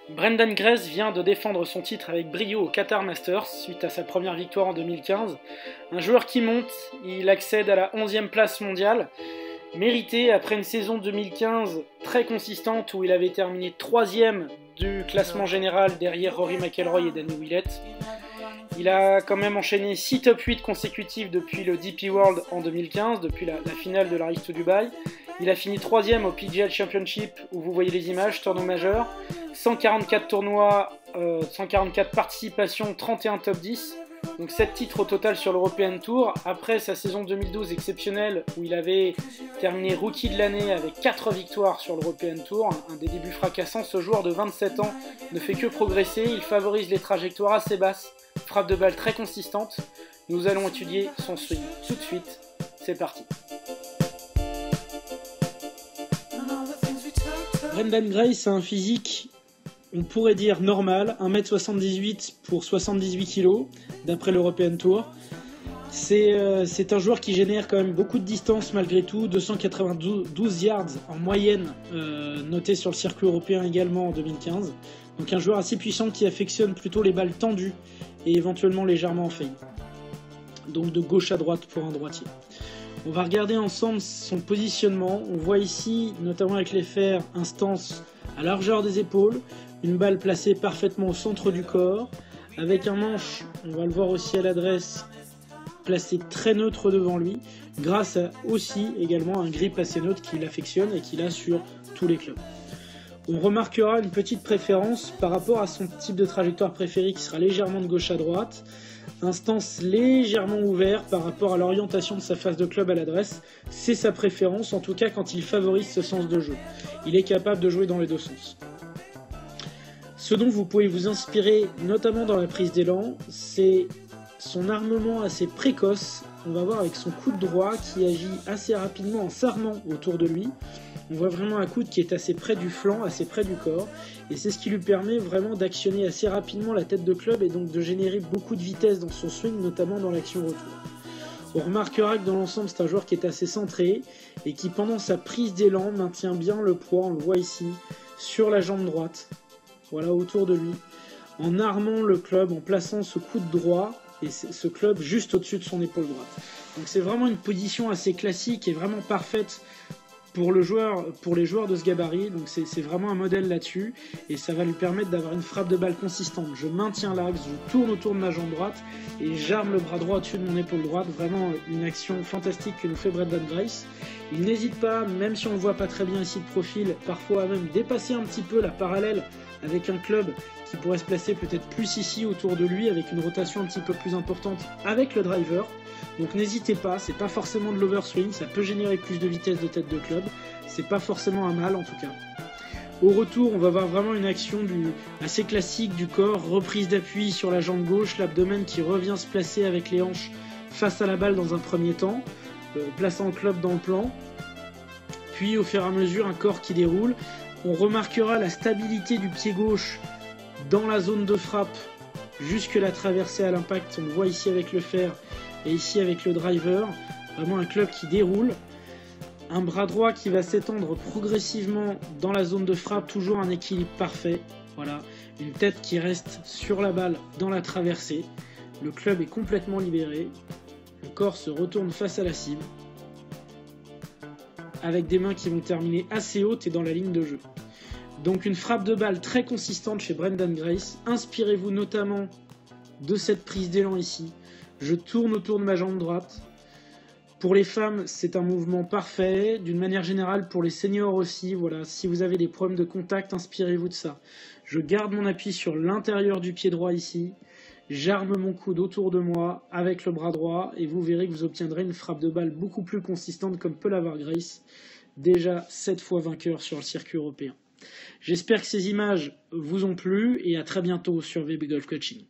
Branden Grace vient de défendre son titre avec brio au Qatar Masters suite à sa première victoire en 2015. Un joueur qui monte, il accède à la 11e place mondiale, mérité après une saison 2015 très consistante où il avait terminé 3e du classement général derrière Rory McIlroy et Danny Willett. Il a quand même enchaîné 6 top 8 consécutifs depuis le DP World en 2015, depuis la finale de la Race to Dubai. Il a fini 3e au PGA Championship, où vous voyez les images, tournoi majeur. 144 tournois, 144 participations, 31 top 10. Donc 7 titres au total sur l'European Tour. Après sa saison 2012 exceptionnelle, où il avait terminé rookie de l'année avec 4 victoires sur l'European Tour, un des débuts fracassants, ce joueur de 27 ans ne fait que progresser. Il favorise les trajectoires assez basses, frappe de balle très consistante. Nous allons étudier son swing tout de suite. C'est parti. Branden Grace a un physique, on pourrait dire normal, 1m78 pour 78 kg, d'après l'European Tour. C'est un joueur qui génère quand même beaucoup de distance malgré tout, 292 yards en moyenne, noté sur le circuit européen également en 2015. Donc un joueur assez puissant qui affectionne plutôt les balles tendues et éventuellement légèrement en fade. Donc de gauche à droite pour un droitier. On va regarder ensemble son positionnement. On voit ici, notamment avec les fers, un stance à largeur des épaules, une balle placée parfaitement au centre du corps, avec un manche, on va le voir aussi à l'adresse, placé très neutre devant lui, grâce à aussi également un grip assez neutre qu'il affectionne et qu'il a sur tous les clubs. On remarquera une petite préférence par rapport à son type de trajectoire préféré qui sera légèrement de gauche à droite, un stance légèrement ouvert par rapport à l'orientation de sa face de club à l'adresse. C'est sa préférence, en tout cas quand il favorise ce sens de jeu. Il est capable de jouer dans les deux sens. Ce dont vous pouvez vous inspirer, notamment dans la prise d'élan, c'est son armement assez précoce. On va voir avec son coude droit qui agit assez rapidement en s'armant autour de lui. On voit vraiment un coude qui est assez près du flanc, assez près du corps, et c'est ce qui lui permet vraiment d'actionner assez rapidement la tête de club et donc de générer beaucoup de vitesse dans son swing, notamment dans l'action retour. On remarquera que dans l'ensemble c'est un joueur qui est assez centré et qui pendant sa prise d'élan maintient bien le poids, on le voit ici, sur la jambe droite, voilà autour de lui, en armant le club, en plaçant ce coude droit et ce club juste au-dessus de son épaule droite. Donc c'est vraiment une position assez classique et vraiment parfaite pour les joueurs de ce gabarit, donc c'est vraiment un modèle là-dessus, et ça va lui permettre d'avoir une frappe de balle consistante. Je maintiens l'axe, je tourne autour de ma jambe droite, et j'arme le bras droit au-dessus de mon épaule droite. Vraiment une action fantastique que nous fait Branden Grace. Il n'hésite pas, même si on ne le voit pas très bien ici de profil, parfois à même dépasser un petit peu la parallèle avec un club qui pourrait se placer peut-être plus ici autour de lui, avec une rotation un petit peu plus importante avec le driver. Donc n'hésitez pas, c'est pas forcément de l'overswing, ça peut générer plus de vitesse de tête de club, c'est pas forcément un mal en tout cas. Au retour, on va voir vraiment une action assez classique du corps, reprise d'appui sur la jambe gauche, l'abdomen qui revient se placer avec les hanches face à la balle dans un premier temps, plaçant le club dans le plan, puis au fur et à mesure un corps qui déroule. On remarquera la stabilité du pied gauche dans la zone de frappe jusque la traversée à l'impact, on le voit ici avec le fer et ici avec le driver, vraiment un club qui déroule, un bras droit qui va s'étendre progressivement dans la zone de frappe, toujours un équilibre parfait, voilà, une tête qui reste sur la balle dans la traversée, le club est complètement libéré, le corps se retourne face à la cible, avec des mains qui vont terminer assez hautes et dans la ligne de jeu. Donc une frappe de balle très consistante chez Branden Grace, inspirez-vous notamment de cette prise d'élan ici. Je tourne autour de ma jambe droite. Pour les femmes, c'est un mouvement parfait. D'une manière générale, pour les seniors aussi, voilà, si vous avez des problèmes de contact, inspirez-vous de ça. Je garde mon appui sur l'intérieur du pied droit ici. J'arme mon coude autour de moi avec le bras droit et vous verrez que vous obtiendrez une frappe de balle beaucoup plus consistante comme peut l'avoir Grace, déjà 7 fois vainqueur sur le circuit européen. J'espère que ces images vous ont plu et à très bientôt sur VB Golf Coaching.